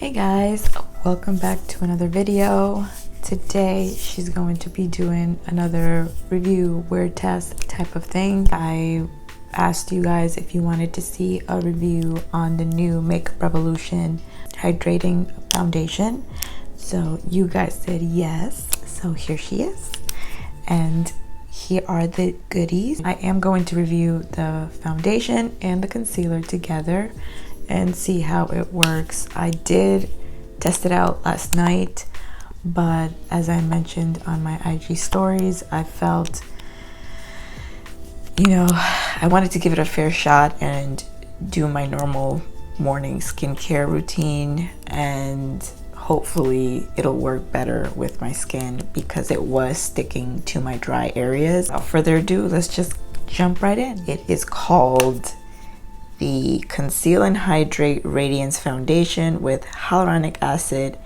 Hey guys, welcome back to another video. Today she's going to be doing another review wear test type of thing. I asked you guys if you wanted to see a review on the new Makeup Revolution hydrating foundation, so you guys said yes, so here she is, and here are the goodies. I am going to review the foundation and the concealer together and see how it works. I did test it out last night, but as I mentioned on my IG stories, I felt, I wanted to give it a fair shot and do my normal morning skincare routine, and hopefully it'll work better with my skin because it was sticking to my dry areas. Without further ado, let's just jump right in. It is called the Conceal and Hydrate Radiance Foundation with hyaluronic acid,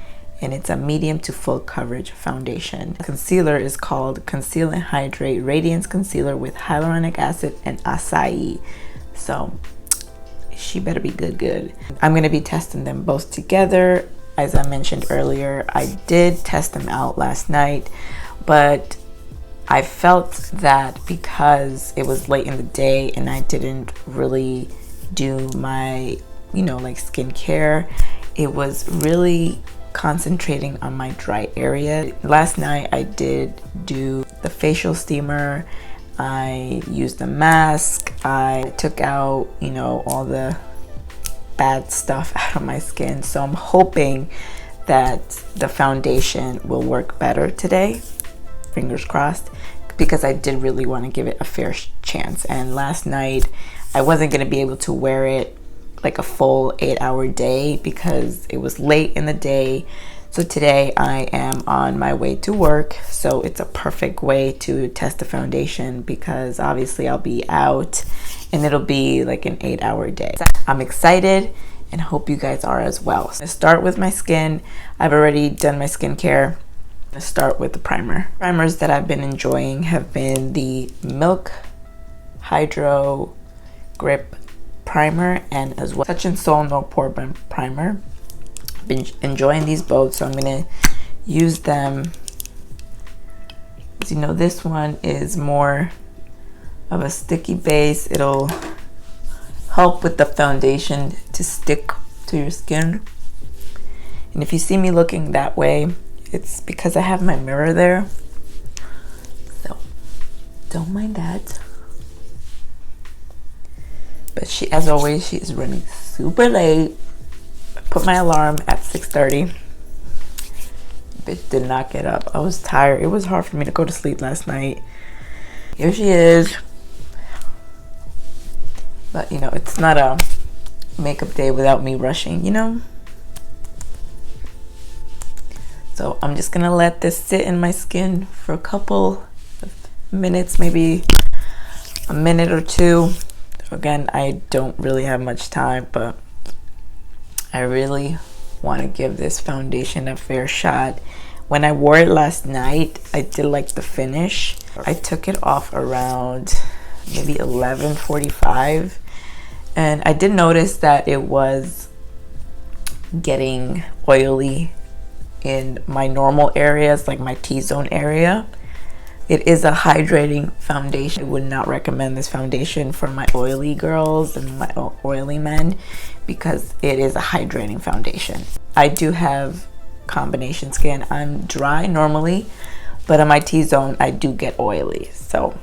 and it's a medium to full coverage foundation. Concealer is called Conceal and Hydrate Radiance Concealer with hyaluronic acid and acai. So she better be good. I'm gonna be testing them both together. As I mentioned earlier, I did test them out last night, but I felt that because it was late in the day and I didn't really do my like skincare, it was really concentrating on my dry area. Last night I did do the facial steamer, I used the mask, I took out all the bad stuff out of my skin, so I'm hoping that the foundation will work better today, fingers crossed, because I did really want to give it a fair chance. And last night I wasn't going to be able to wear it like a full 8-hour day because it was late in the day. So today I am on my way to work, so it's a perfect way to test the foundation because obviously I'll be out and it'll be like an 8-hour day. I'm excited and hope you guys are as well. So, to start with my skin, I've already done my skincare. Let's start with the primer. Primers that I've been enjoying have been the Milk Hydro Grip Primer and as well Touch and Soul No Pore Primer. Been enjoying these both, so I'm gonna use them. As you know, this one is more of a sticky base. It'll help with the foundation to stick to your skin, and if you see me looking that way, it's because I have my mirror there, so don't mind that. But as always, she is running super late. I put my alarm at 6:30. Bitch did not get up. I was tired. It was hard for me to go to sleep last night. Here she is. But it's not a makeup day without me rushing, So I'm just gonna let this sit in my skin for a couple of minutes, maybe a minute or two. Again, I don't really have much time, but I really want to give this foundation a fair shot. When I wore it last night, I did like the finish. I took it off around maybe 11:45, and I did notice that it was getting oily in my normal areas, like my T-zone area. It is a hydrating foundation. I would not recommend this foundation for my oily girls and my oily men because it is a hydrating foundation. I do have combination skin. I'm dry normally, but in my T-zone I do get oily. So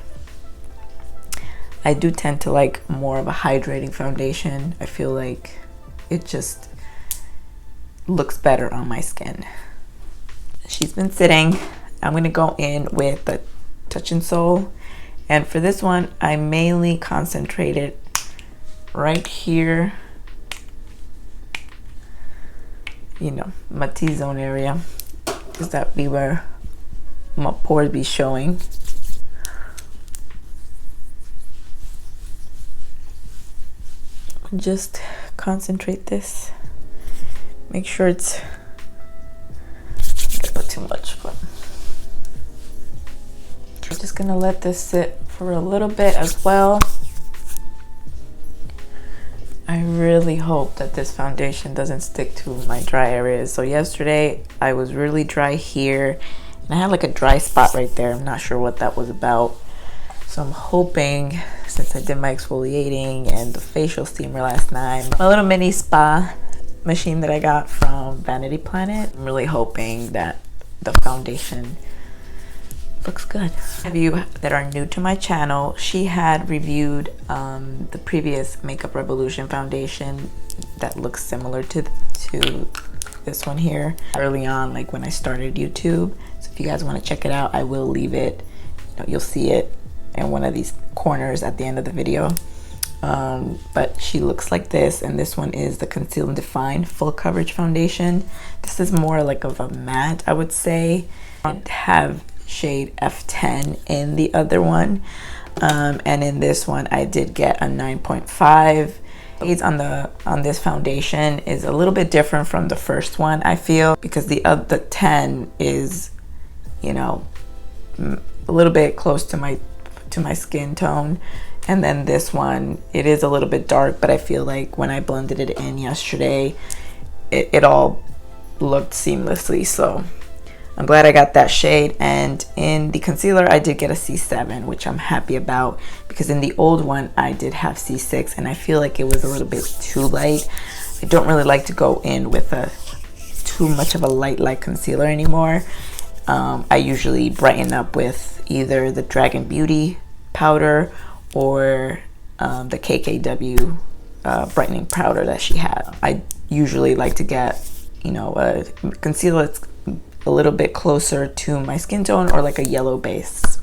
I do tend to like more of a hydrating foundation. I feel like it just looks better on my skin. She's been sitting. I'm gonna go in with the Touch and Soul, and for this one I mainly concentrated right here, my T-zone area, because that be where my pores be showing. Just concentrate this, make sure it's not too much, but I'm just gonna let this sit for a little bit as well. I really hope that this foundation doesn't stick to my dry areas. So yesterday I was really dry here, and I had like a dry spot right there. I'm not sure what that was about. So I'm hoping, since I did my exfoliating and the facial steamer last night, my little mini spa machine that I got from Vanity Planet, I'm really hoping that the foundation looks good. Of you that are new to my channel, she had reviewed the previous Makeup Revolution foundation that looks similar to this one here early on, like when I started YouTube. So if you guys want to check it out, I will leave it, you'll see it in one of these corners at the end of the video. But she looks like this, and this one is the Conceal and Define Full Coverage Foundation. This is more like of a matte, I would say. I have shade F10 in the other one, and in this one I did get a 9.5. Shades on this foundation is a little bit different from the first one, I feel, because the 10 is, you know, a little bit close to my skin tone, and then this one, it is a little bit dark, but I feel like when I blended it in yesterday, it all looked seamlessly. So I'm glad I got that shade. And in the concealer I did get a C7, which I'm happy about, because in the old one I did have C6 and I feel like it was a little bit too light. I don't really like to go in with too much of a light concealer anymore. I usually brighten up with either the Dragon Beauty powder or the KKW brightening powder that she had. I usually like to get, you know, a concealer that's a little bit closer to my skin tone, or like a yellow base.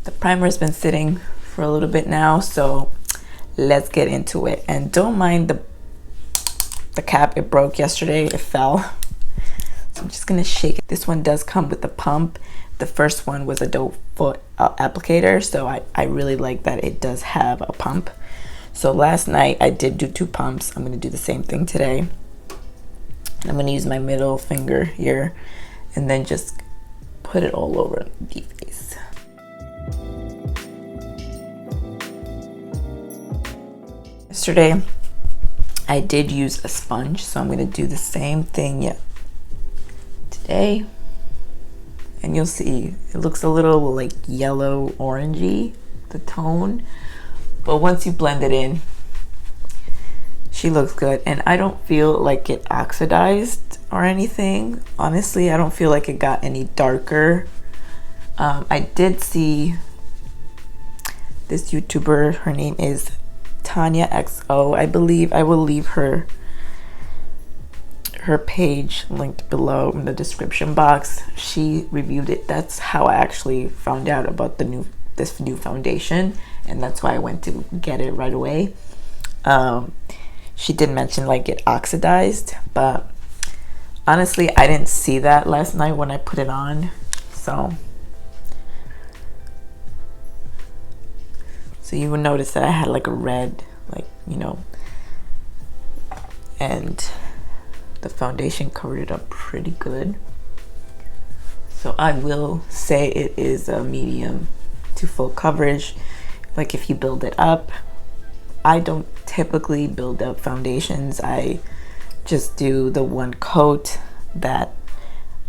The primer has been sitting for a little bit now, so let's get into it. And don't mind the cap, it broke yesterday, it fell. So I'm just gonna shake it. This one does come with a pump. The first one was a doe foot applicator, so I really like that it does have a pump. So last night I did do 2 pumps. I'm gonna do the same thing today. I'm gonna use my middle finger here and then just put it all over the face. Yesterday I did use a sponge, so I'm gonna do the same thing today. And you'll see it looks a little like yellow orangey, the tone, but once you blend it in, she looks good. And I don't feel like it oxidized or anything. Honestly, I don't feel like it got any darker. I did see this YouTuber, her name is Tanya XO, I believe. I will leave her page linked below in the description box. She reviewed it. That's how I actually found out about this new foundation, and that's why I went to get it right away. She did mention like it oxidized, but honestly I didn't see that last night when I put it on. So you will notice that I had like a red, like, you know, and the foundation covered it up pretty good. So I will say it is a medium to full coverage. Like if you build it up, I don't typically build up foundations. I just do the one coat that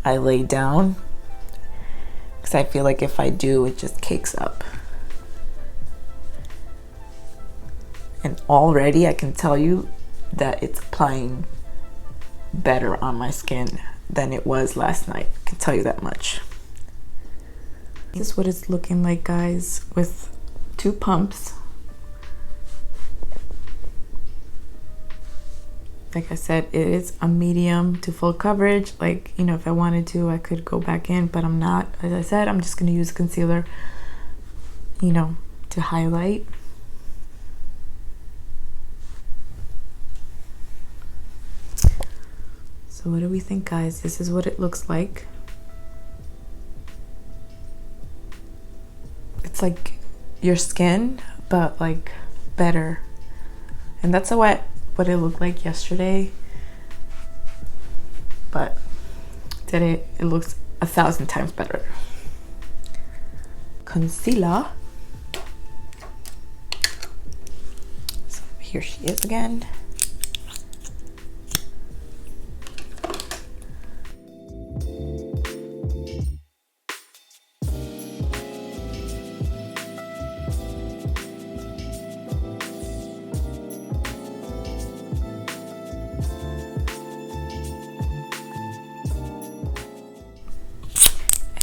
I lay down, because I feel like if I do, it just cakes up. And already I can tell you that it's applying better on my skin than it was last night. I can tell you that much. This is what it's looking like, guys, with 2 pumps. Like I said, it is a medium to full coverage. Like, you know, if I wanted to, I could go back in, but I'm not. As I said, I'm just gonna use concealer, you know, to highlight. So what do we think, guys? This is what it looks like. It's like your skin, but like better. And that's what it looked like yesterday. But today it looks 1,000 times better. Concealer. So Here she is again.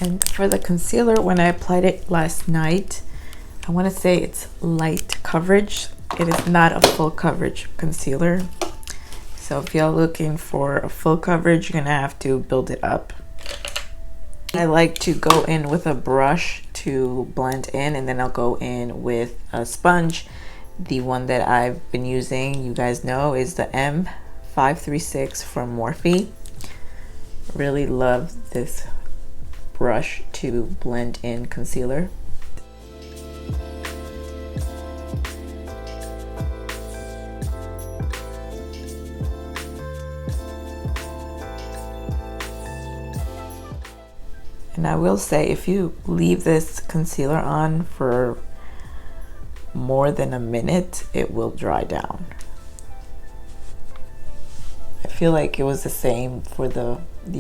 And for the concealer, when I applied it last night, I want to say it's light coverage. It is not a full coverage concealer. So if you're looking for a full coverage, you're gonna have to build it up. I like to go in with a brush to blend in, and then I'll go in with a sponge. The one that I've been using, you guys know, is the M536 from Morphe. Really love this brush to blend in concealer. And I will say, if you leave this concealer on for more than a minute, it will dry down. I feel like it was the same for the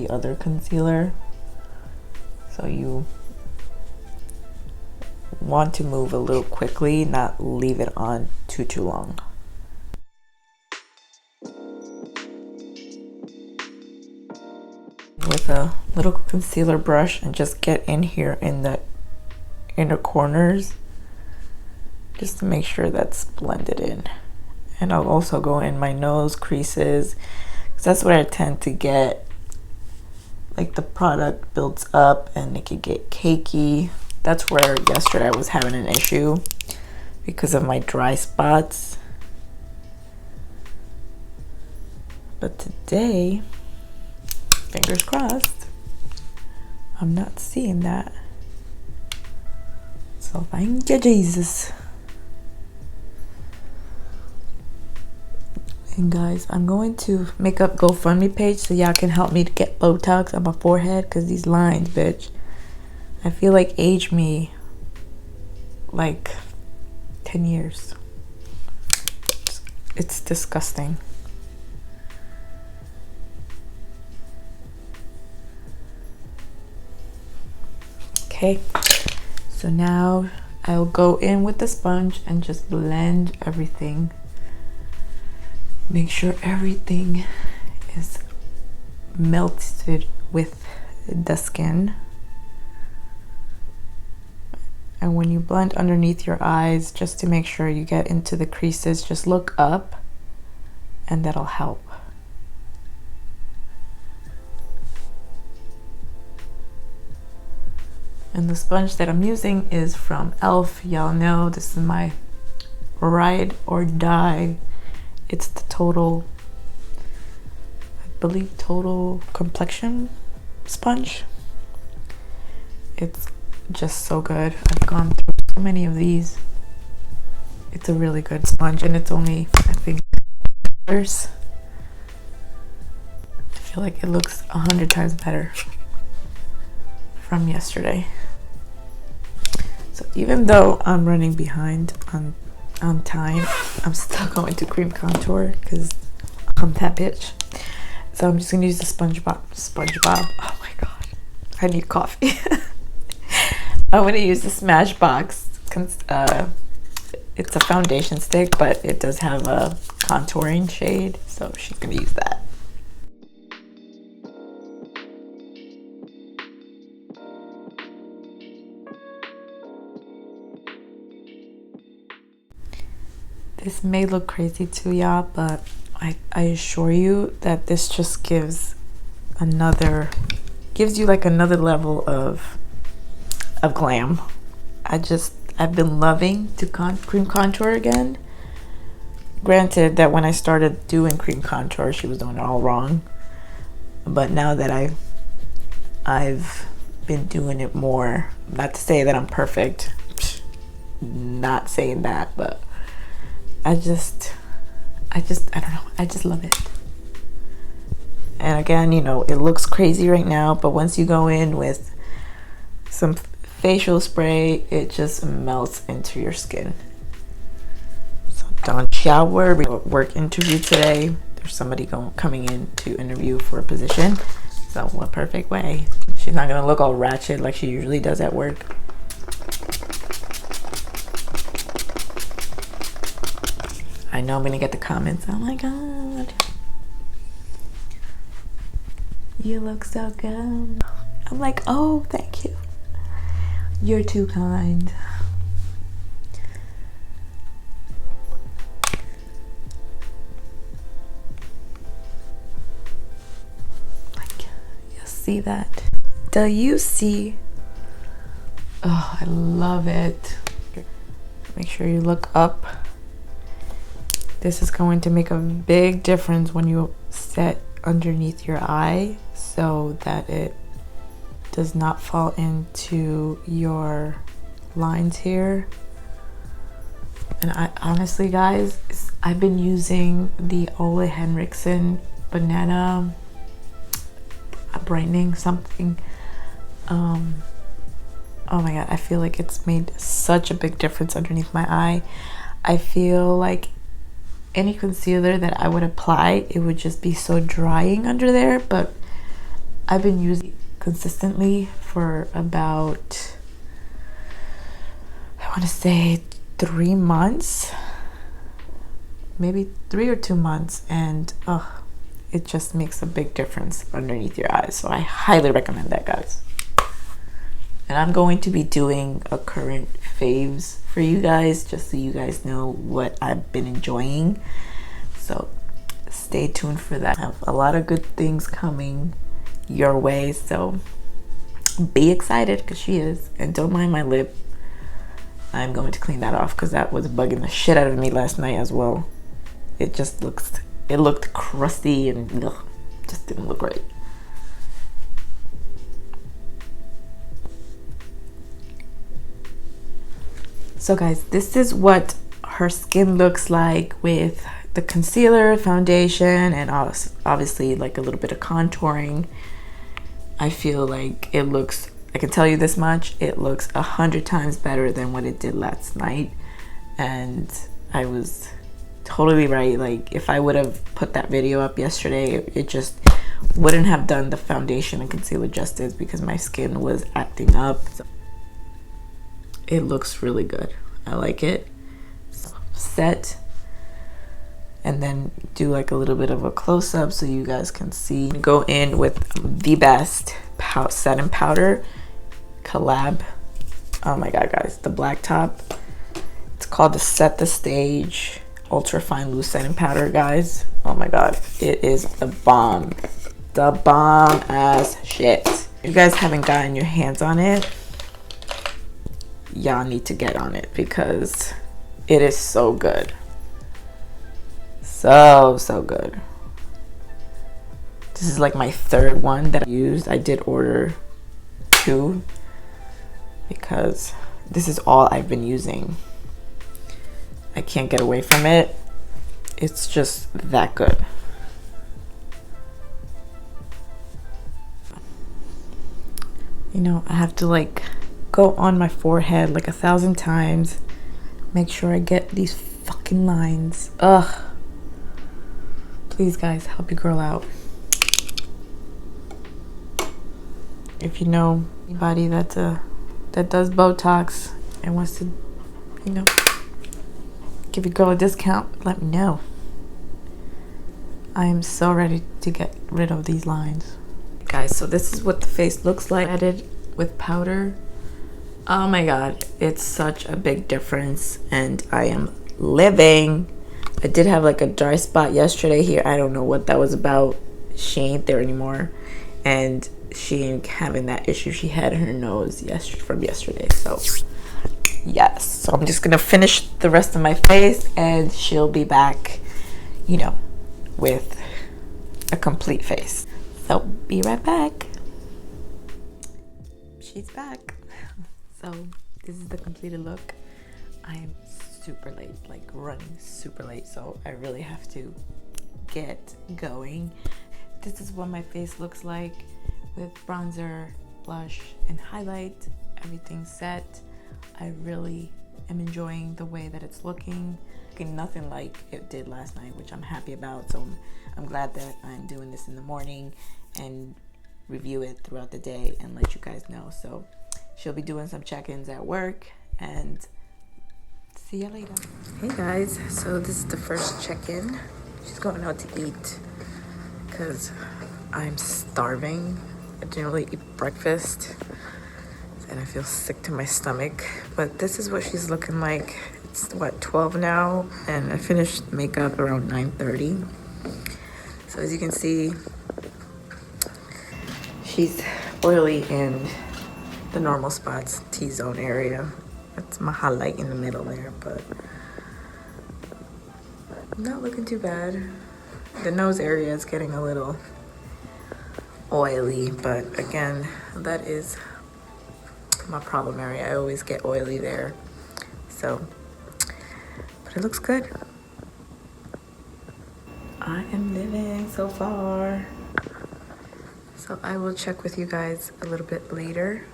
other concealer. So you want to move a little quickly, not leave it on too long. With a little concealer brush, and just get in here in the inner corners just to make sure that's blended in. And I'll also go in my nose creases, because that's what I tend to get. Like, the product builds up and it can get cakey. That's where yesterday I was having an issue because of my dry spots. But today, fingers crossed, I'm not seeing that. So thank you, Jesus. And guys, I'm going to make up GoFundMe page so y'all can help me to get Botox on my forehead, because these lines, bitch, I feel like age me like 10 years. It's disgusting. Okay, so now I'll go in with the sponge and just blend everything. Make sure everything is melted with the skin. And when you blend underneath your eyes, just to make sure you get into the creases, just look up, and that'll help. And the sponge that I'm using is from e.l.f. Y'all know this is my ride or die. It's the total, I believe, total complexion sponge. It's just so good. I've gone through so many of these. It's a really good sponge, and it's only, I think, $1. I feel like it looks 100 times better from yesterday. So even though I'm running behind on time, I'm still going to cream contour because I'm that bitch. So I'm just gonna use the SpongeBob. Oh my god, I need coffee. I'm gonna use the Smashbox. It's a foundation stick, but it does have a contouring shade, so she's gonna use that. This may look crazy to y'all, but I assure you that this just gives you like another level of glam. I've been loving to cream contour again. Granted that when I started doing cream contour, she was doing it all wrong. But now that I've been doing it more, not to say that I'm perfect, not saying that, but I don't know, I just love it. And again, you know, it looks crazy right now, but once you go in with some facial spray, it just melts into your skin. So don't y'all were work interview today, there's somebody coming in to interview for a position. So what perfect way. She's not gonna look all ratchet like she usually does at work. I know I'm gonna get the comments. Oh my god, you look so good. I'm like, oh, thank you. You're too kind. Like, you see that? Do you see? Oh, I love it. Make sure you look up. This is going to make a big difference when you set underneath your eye so that it does not fall into your lines here. And I honestly, guys, I've been using the Ole Henriksen banana brightening something. Oh my god, I feel like it's made such a big difference underneath my eye. I feel like any concealer that I would apply, it would just be so drying under there, but I've been using it consistently for about, I want to say 3 months, maybe 3 or 2 months, and it just makes a big difference underneath your eyes. So I highly recommend that, guys. And I'm going to be doing a current faves for you guys, just so you guys know what I've been enjoying. So stay tuned for that. I have a lot of good things coming your way, so be excited, because she is. And don't mind my lip. I'm going to clean that off because that was bugging the shit out of me last night as well. It looked crusty and just didn't look right. So guys, this is what her skin looks like with the concealer, foundation, and obviously like a little bit of contouring. I feel like it looks, I can tell you this much, it looks 100 times better than what it did last night. And I was totally right. Like, if I would have put that video up yesterday, it just wouldn't have done the foundation and concealer justice because my skin was acting up. So it looks really good. I like it. So set, and then do like a little bit of a close-up so you guys can see. Go in with the best setting powder collab. Oh my god, guys, the black top. It's called the Set the Stage Ultra Fine Loose Setting Powder, guys. Oh my god, it is the bomb. The bomb ass shit. If you guys haven't gotten your hands on it, y'all need to get on it because it is so good. So good. This is like my 3rd one that I used. I did order 2 because this is all I've been using. I can't get away from it. It's just that good. You know, I have to like go on my forehead like 1,000 times. Make sure I get these fucking lines. Ugh. Please, guys, help your girl out. If you know anybody that does Botox and wants to, you know, give your girl a discount, let me know. I am so ready to get rid of these lines. Guys, so this is what the face looks like added with powder. Oh my god, it's such a big difference, and I am living. I did have like a dry spot yesterday here. I don't know what that was about. She ain't there anymore, and she ain't having that issue she had in her nose from yesterday. So yes, so I'm just gonna finish the rest of my face and she'll be back, you know, with a complete face. So be right back. She's back. So this is the completed look. I am super late, like running super late, so I really have to get going. This is what my face looks like with bronzer, blush, and highlight. Everything set. I really am enjoying the way that it's looking. looking nothing like it did last night, which I'm happy about. So I'm glad that I'm doing this in the morning and review it throughout the day and let you guys know. So she'll be doing some check-ins at work, and see you later. Hey guys, so this is the first check-in. She's going out to eat because I'm starving. I didn't really eat breakfast and I feel sick to my stomach. But this is what she's looking like. It's what, 12 now, and I finished makeup around 9:30. So as you can see, she's oily in the normal spots, T-zone area. That's my highlight in the middle there, but not looking too bad. The nose area is getting a little oily, but again, that is my problem area. I always get oily there. So, but it looks good. I am living so far. So I will check with you guys a little bit later.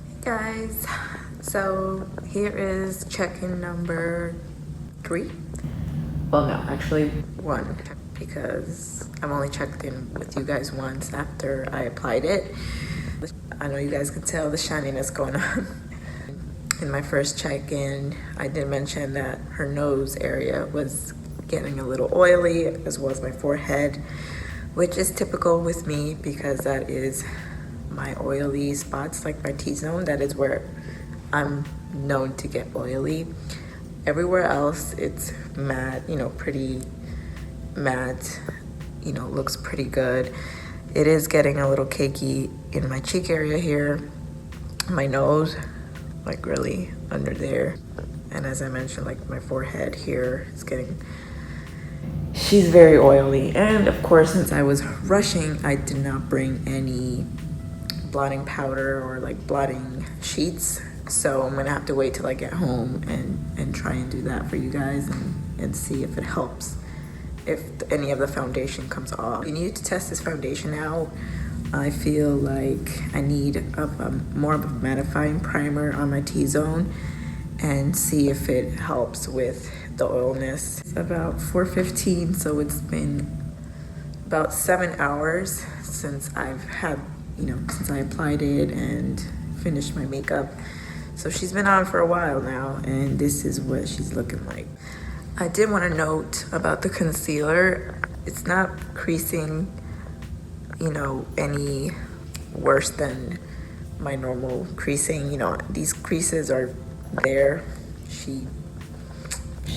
Hey guys, so here is check-in number 3. Well, no, actually 1, because I've only checked in with you guys once after I applied it. I know you guys can tell the shininess going on. In my first check-in, I did mention that her nose area was getting a little oily, as well as my forehead, which is typical with me because that is my oily spots, like my T-zone. That is where I'm known to get oily. Everywhere else, it's matte, pretty matte, looks pretty good. It is getting a little cakey in my cheek area here, my nose, like really under there. And as I mentioned, like my forehead here is getting, she's very oily. And of course, since I was rushing, I did not bring any blotting powder or like blotting sheets. So I'm gonna have to wait till I get home and try and do that for you guys and see if it helps, if any of the foundation comes off. You need to test this foundation out. I feel like I need more of a mattifying primer on my T-zone and see if it helps with the oilness. It's about 4:15, so it's been about 7 hours since I've had, since I applied it and finished my makeup. So she's been on for a while now, and this is what she's looking like. I did want to note about the concealer. It's not creasing, any worse than my normal creasing. These creases are there. She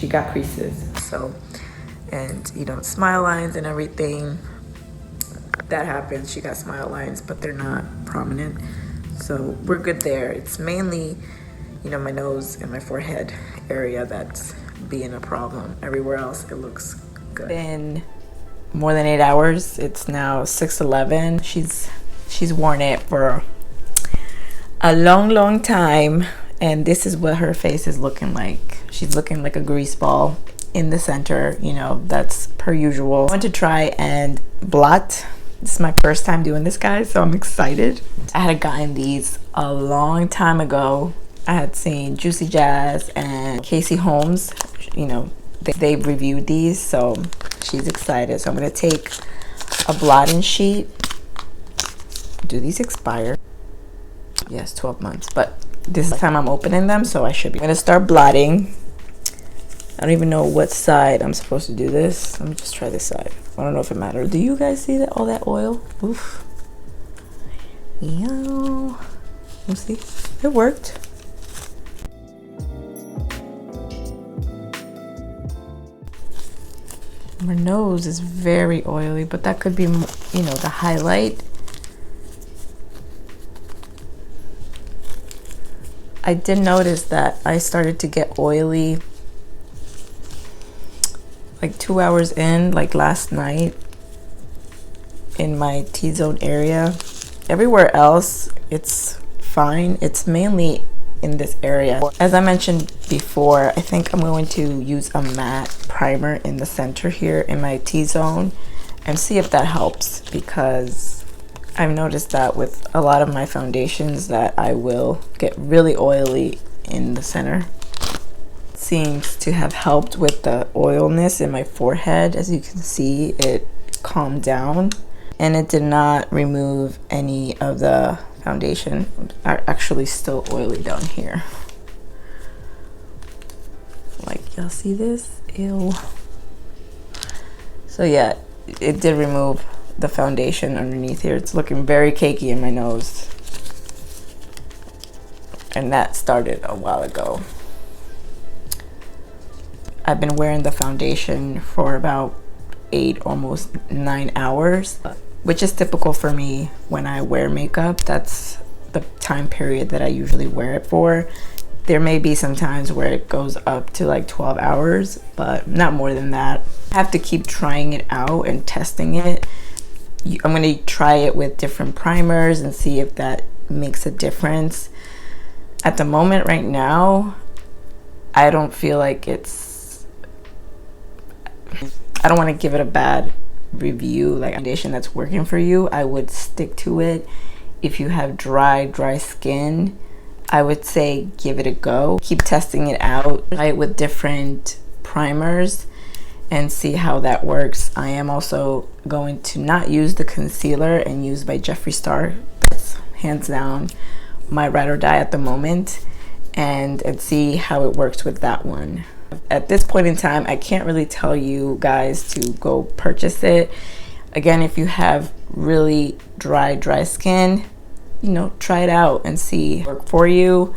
got creases. So, and smile lines and everything, that happens. She got smile lines, but they're not prominent. So we're good there. It's mainly, my nose and my forehead area that's being a problem. Everywhere else, it looks good. Been more than 8 hours. It's now 6:11. She's worn it for a long time, and this is what her face is looking like. She's looking like a grease ball in the center. That's per usual. I want to try and blot. This is my first time doing this, guys, so I'm excited. I had gotten these a long time ago. I had seen Juicy Jazz and Casey Holmes, they reviewed these, so she's excited. So I'm gonna take a blotting sheet. Do these expire? Yes, 12 months, but this is the time I'm opening them, so I should be. I'm gonna start blotting. I don't even know what side I'm supposed to do this. Let me just try this side. I don't know if it matters. Do you guys see that? All that oil? Oof. Yeah. Let's see. It worked. My nose is very oily, but that could be, the highlight. I did notice that I started to get oily like 2 hours in, like last night, in my T-zone area. Everywhere else, it's fine. It's mainly in this area. As I mentioned before, I think I'm going to use a matte primer in the center here in my T-zone and see if that helps, because I've noticed that with a lot of my foundations that I will get really oily in the center. seems to have helped with the oiliness in my forehead. As you can see, it calmed down, and it did not remove any of the foundation. Actually still oily down here. Like, y'all see this? Ew. So yeah, it did remove the foundation underneath here. It's looking very cakey in my nose, and that started a while ago. I've been wearing the foundation for about 8, almost 9 hours, which is typical for me when I wear makeup. That's the time period that I usually wear it for. There may be some times where it goes up to like 12 hours, but not more than that. I have to keep trying it out and testing it. I'm going to try it with different primers and see if that makes a difference. At the moment right now, I don't feel like it's, I don't want to give it a bad review. Like, foundation that's working for you, I would stick to it. If you have dry skin, I would say give it a go. Keep testing it out. Try it with different primers and see how that works. I am also going to not use the concealer and use by Jeffree Star. That's hands down my ride or die at the moment, and see how it works with that one. At this point in time, I can't really tell you guys to go purchase it. Again, if you have really dry skin, you know, try it out and see work for you.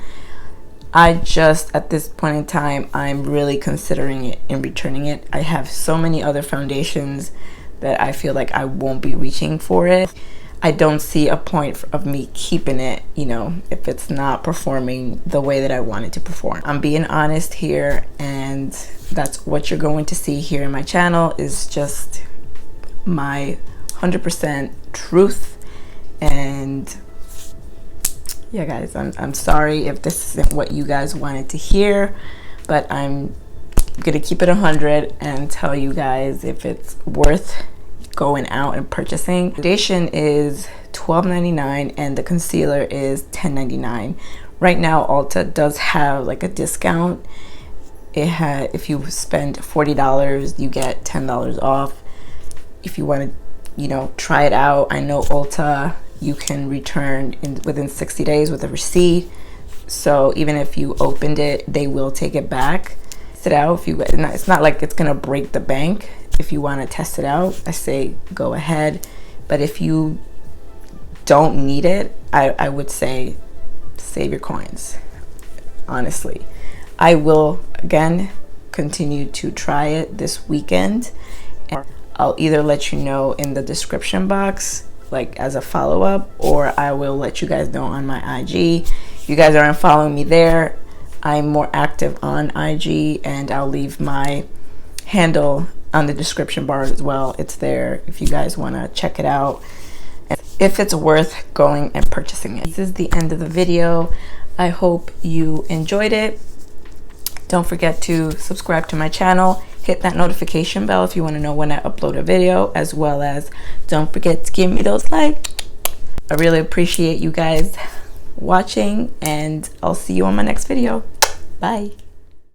I just, at this point in time, I'm really considering it and returning it. I have so many other foundations that I feel like I won't be reaching for it. I don't see a point of me keeping it, you know, if it's not performing the way that I want it to perform. I'm being honest here, and that's what you're going to see here in my channel, is just my 100% truth. And yeah, guys, I'm sorry if this isn't what you guys wanted to hear, but I'm gonna keep it 100 and tell you guys if it's worth going out and purchasing. Foundation is $12.99 and the concealer is $10.99. Right now, Ulta does have like a discount. If you spend $40, you get $10 off. If you want to, you know, try it out, I know Ulta, you can return within 60 days with a receipt. So even if you opened it, they will take it back. Test it out. It's not like it's gonna break the bank. If you want to test it out, I say go ahead. But if you don't need it, I would say save your coins. Honestly, I will again continue to try it this weekend, and I'll either let you know in the description box, like as a follow-up, or I will let you guys know on my IG. If you guys aren't following me there, I'm more active on IG, and I'll leave my handle on the description bar as well. It's there if you guys want to check it out and if it's worth going and purchasing it. This is the end of the video. I hope you enjoyed it. Don't forget to subscribe to my channel. Hit that notification bell if you want to know when I upload a video, as well as don't forget to give me those likes. I really appreciate you guys watching, and I'll see you on my next video. Bye.